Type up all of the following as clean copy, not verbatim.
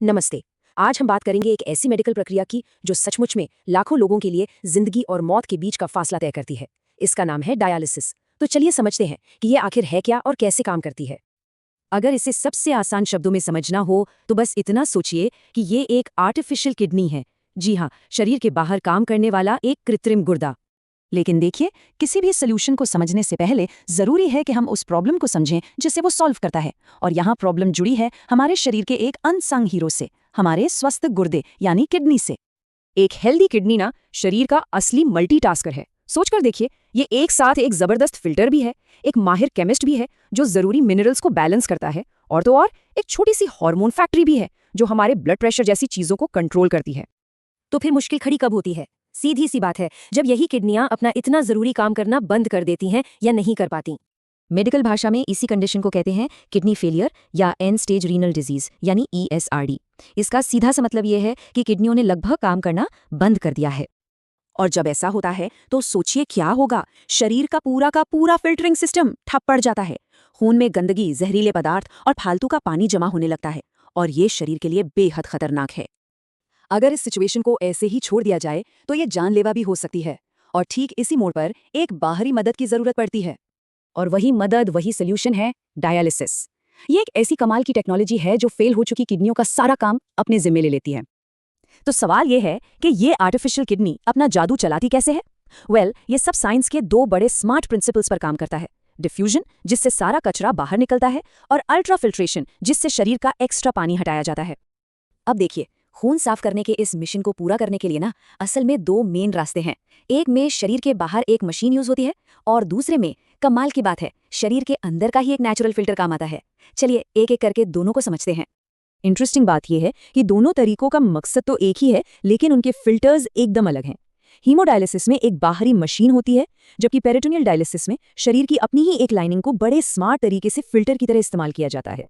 नमस्ते। आज हम बात करेंगे एक ऐसी मेडिकल प्रक्रिया की जो सचमुच में लाखों लोगों के लिए जिंदगी और मौत के बीच का फासला तय करती है। इसका नाम है डायलिसिस। तो चलिए समझते हैं कि ये आखिर है क्या और कैसे काम करती है। अगर इसे सबसे आसान शब्दों में समझना हो तो बस इतना सोचिए कि ये एक आर्टिफिशियल किडनी है। जी हाँ, शरीर के बाहर काम करने वाला एक कृत्रिम गुर्दा। लेकिन देखिए, किसी भी सोल्यूशन को समझने से पहले जरूरी है कि हम उस प्रॉब्लम को समझें जिसे वो सॉल्व करता है। और यहाँ प्रॉब्लम जुड़ी है हमारे शरीर के एक अनसंग हीरो से, हमारे स्वस्थ गुर्दे यानी किडनी से। एक हेल्दी किडनी ना शरीर का असली मल्टीटास्कर है। सोचकर देखिए, ये एक साथ एक जबरदस्त फिल्टर भी है, एक माहिर केमिस्ट भी है जो जरूरी मिनरल्स को बैलेंस करता है, और तो और एक छोटी सी हार्मोन फैक्ट्री भी है जो हमारे ब्लड प्रेशर जैसी चीजों को कंट्रोल करती है। तो फिर मुश्किल खड़ी कब होती है? सीधी सी बात है, जब यही किडनियां अपना इतना जरूरी काम करना बंद कर देती हैं या नहीं कर पाती। मेडिकल भाषा में इसी कंडीशन को कहते हैं किडनी फेलियर या एंड स्टेज रीनल डिजीज यानी ESRD। इसका सीधा सा मतलब यह है कि किडनियों ने लगभग काम करना बंद कर दिया है। और जब ऐसा होता है तो सोचिए क्या होगा। शरीर का पूरा फिल्टरिंग सिस्टम ठप पड़ जाता है। खून में गंदगी, जहरीले पदार्थ और फालतू का पानी जमा होने लगता है, और ये शरीर के लिए बेहद खतरनाक है। अगर इस सिचुएशन को ऐसे ही छोड़ दिया जाए तो ये जानलेवा भी हो सकती है। और ठीक इसी मोड़ पर एक बाहरी मदद की जरूरत पड़ती है। और वही मदद, वही सोल्यूशन है डायलिसिस। ये एक ऐसी कमाल की टेक्नोलॉजी है जो फेल हो चुकी किडनियों का सारा काम अपने जिम्मे ले लेती है। तो सवाल ये है कि ये आर्टिफिशियल किडनी अपना जादू चलाती कैसे है? ये सब साइंस के दो बड़े स्मार्ट प्रिंसिपल्स पर काम करता है। डिफ्यूजन, जिससे सारा कचरा बाहर निकलता है, और अल्ट्रा फिल्ट्रेशन, जिससे शरीर का एक्स्ट्रा पानी हटाया जाता है। अब देखिए, खून साफ करने के इस मिशन को पूरा करने के लिए ना असल में दो मेन रास्ते हैं। एक में शरीर के बाहर एक मशीन यूज होती है, और दूसरे में, कमाल की बात है, शरीर के अंदर का ही एक नेचुरल फिल्टर काम आता है। चलिए एक एक करके दोनों को समझते हैं। इंटरेस्टिंग बात यह है कि दोनों तरीकों का मकसद तो एक ही है, लेकिन उनके फिल्टर्स एकदम अलग हैं। हीमोडायलिसिस में एक बाहरी मशीन होती है, जबकि पेरिटोनियल डायलिसिस में शरीर की अपनी ही एक लाइनिंग को बड़े स्मार्ट तरीके से फिल्टर की तरह इस्तेमाल किया जाता है।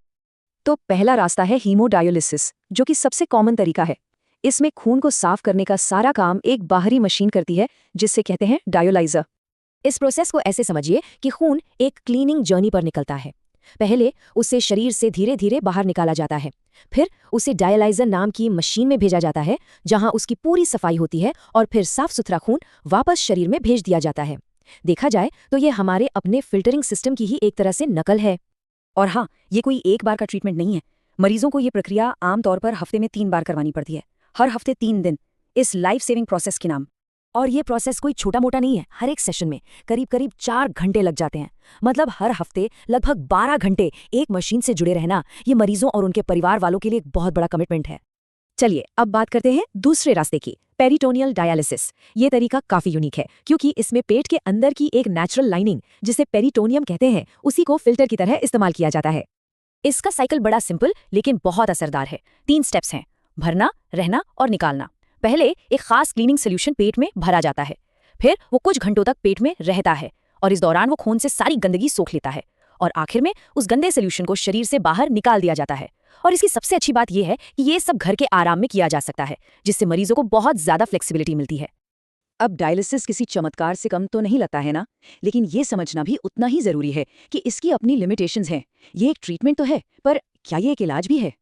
तो पहला रास्ता है हीमोडायलिसिस, जो कि सबसे कॉमन तरीका है। इसमें खून को साफ करने का सारा काम एक बाहरी मशीन करती है, जिससे कहते हैं डायोलाइजर। इस प्रोसेस को ऐसे समझिए कि खून एक क्लीनिंग जर्नी पर निकलता है। पहले उसे शरीर से धीरे धीरे बाहर निकाला जाता है, फिर उसे डायलाइजर नाम की मशीन में भेजा जाता है, जहां उसकी पूरी सफाई होती है, और फिर साफ सुथरा खून वापस शरीर में भेज दिया जाता है। देखा जाए तो ये हमारे अपने फिल्टरिंग सिस्टम की ही एक तरह से नकल है। और हाँ, ये कोई एक बार का ट्रीटमेंट नहीं है। मरीजों को ये प्रक्रिया आमतौर पर हफ्ते में 3 बार करवानी पड़ती है, हर हफ्ते 3 दिन, इस लाइफ सेविंग प्रोसेस के नाम। और ये प्रोसेस कोई छोटा मोटा नहीं है। हर एक सेशन में करीब करीब 4 घंटे लग जाते हैं। मतलब हर हफ्ते लगभग 12 घंटे एक मशीन से जुड़े रहना, ये मरीजों और उनके परिवार वालों के लिए एक बहुत बड़ा कमिटमेंट है। चलिए अब बात करते हैं दूसरे रास्ते की, पेरिटोनियल डायलिसिस। ये तरीका काफी यूनिक है, क्योंकि इसमें पेट के अंदर की एक नेचुरल लाइनिंग, जिसे पेरिटोनियम कहते हैं, उसी को फिल्टर की तरह इस्तेमाल किया जाता है। इसका साइकिल बड़ा सिंपल लेकिन बहुत असरदार है। 3 स्टेप्स हैं: भरना, रहना और निकालना। पहले एक खास क्लीनिंग सोल्यूशन पेट में भरा जाता है, फिर वो कुछ घंटों तक पेट में रहता है, और इस दौरान वो खून से सारी गंदगी सोख लेता है, और आखिर में उस गंदे सोल्यूशन को शरीर से बाहर निकाल दिया जाता है। और इसकी सबसे अच्छी बात यह है कि ये सब घर के आराम में किया जा सकता है, जिससे मरीजों को बहुत ज्यादा फ्लेक्सिबिलिटी मिलती है। अब डायलिसिस किसी चमत्कार से कम तो नहीं लगता है ना, लेकिन ये समझना भी उतना ही जरूरी है कि इसकी अपनी लिमिटेशंस हैं। ये एक ट्रीटमेंट तो है, पर क्या ये एक इलाज भी है?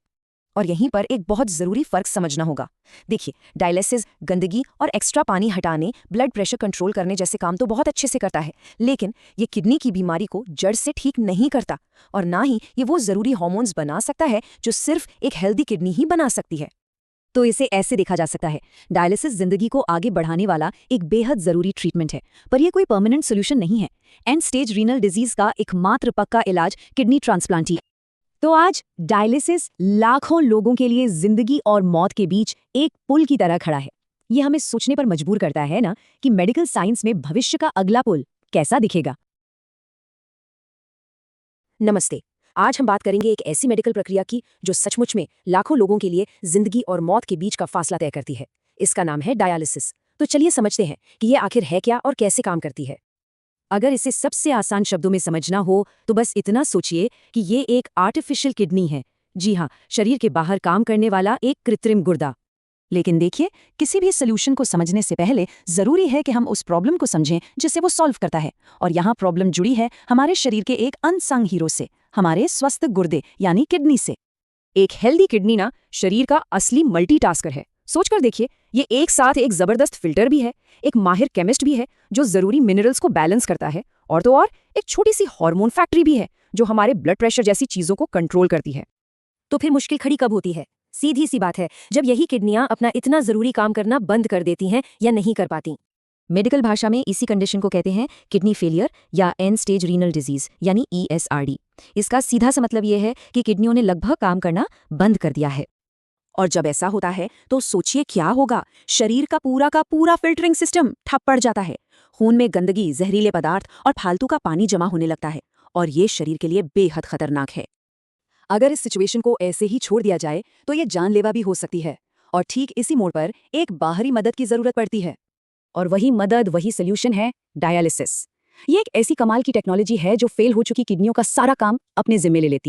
और यहीं पर एक बहुत जरूरी फर्क समझना होगा। देखिए, डायलिसिस गंदगी और एक्स्ट्रा पानी हटाने, ब्लड प्रेशर कंट्रोल करने जैसे काम तो बहुत अच्छे से करता है, लेकिन ये किडनी की बीमारी को जड़ से ठीक नहीं करता, और ना ही ये वो जरूरी हार्मोन्स बना सकता है जो सिर्फ एक हेल्दी किडनी ही बना सकती है। तो इसे ऐसे देखा जा सकता है, डायलिसिस जिंदगी को आगे बढ़ाने वाला एक बेहद जरूरी ट्रीटमेंट है, पर यह कोई परमानेंट सोल्यूशन नहीं है। एंड स्टेज रीनल डिजीज का एकमात्र पक्का इलाज किडनी ट्रांसप्लांट ही। तो आज डायलिसिस लाखों लोगों के लिए जिंदगी और मौत के बीच एक पुल की तरह खड़ा है। ये हमें सोचने पर मजबूर करता है ना, कि मेडिकल साइंस में भविष्य का अगला पुल कैसा दिखेगा। नमस्ते। आज हम बात करेंगे एक ऐसी मेडिकल प्रक्रिया की जो सचमुच में लाखों लोगों के लिए जिंदगी और मौत के बीच का फासला तय करती है। इसका नाम है डायलिसिस। तो चलिए समझते हैं कि ये आखिर है क्या और कैसे काम करती है। अगर इसे सबसे आसान शब्दों में समझना हो तो बस इतना सोचिए कि ये एक आर्टिफिशियल किडनी है। जी हाँ, शरीर के बाहर काम करने वाला एक कृत्रिम गुर्दा। लेकिन देखिए, किसी भी सोल्यूशन को समझने से पहले जरूरी है कि हम उस प्रॉब्लम को समझें जिसे वो सॉल्व करता है। और यहाँ प्रॉब्लम जुड़ी है हमारे शरीर के एक अनसंग हीरो से, हमारे स्वस्थ गुर्दे यानी किडनी से। एक हेल्दी किडनी ना शरीर का असली मल्टीटास्कर है। सोचकर देखिए, ये एक साथ एक जबरदस्त फिल्टर भी है, एक माहिर केमिस्ट भी है जो जरूरी मिनरल्स को बैलेंस करता है, और तो और एक छोटी सी हार्मोन फैक्ट्री भी है जो हमारे ब्लड प्रेशर जैसी चीजों को कंट्रोल करती है। तो फिर मुश्किल खड़ी कब होती है? सीधी सी बात है, जब यही किडनियां अपना इतना जरूरी काम करना बंद कर देती हैं या नहीं कर पाती। मेडिकल भाषा में इसी कंडीशन को कहते हैं किडनी फेलियर या एंड स्टेज रीनल डिजीज यानी ESRD। इसका सीधा सा मतलब ये है कि किडनियों ने लगभग काम करना बंद कर दिया है। और जब ऐसा होता है तो सोचिए क्या होगा। शरीर का पूरा फिल्टरिंग सिस्टम ठप पड़ जाता है। खून में गंदगी, जहरीले पदार्थ और फालतू का पानी जमा होने लगता है, और ये शरीर के लिए बेहद खतरनाक है। अगर इस सिचुएशन को ऐसे ही छोड़ दिया जाए तो ये जानलेवा भी हो सकती है, और ठीक इसी मोड़ पर एक बाहरी मदद की जरूरत पड़ती है। और वही मदद, वही सोल्यूशन है डायलिसिस। ये एक ऐसी कमाल की टेक्नोलॉजी है जो फेल हो चुकी किडनियों का सारा काम अपने जिम्मे ले लेती है।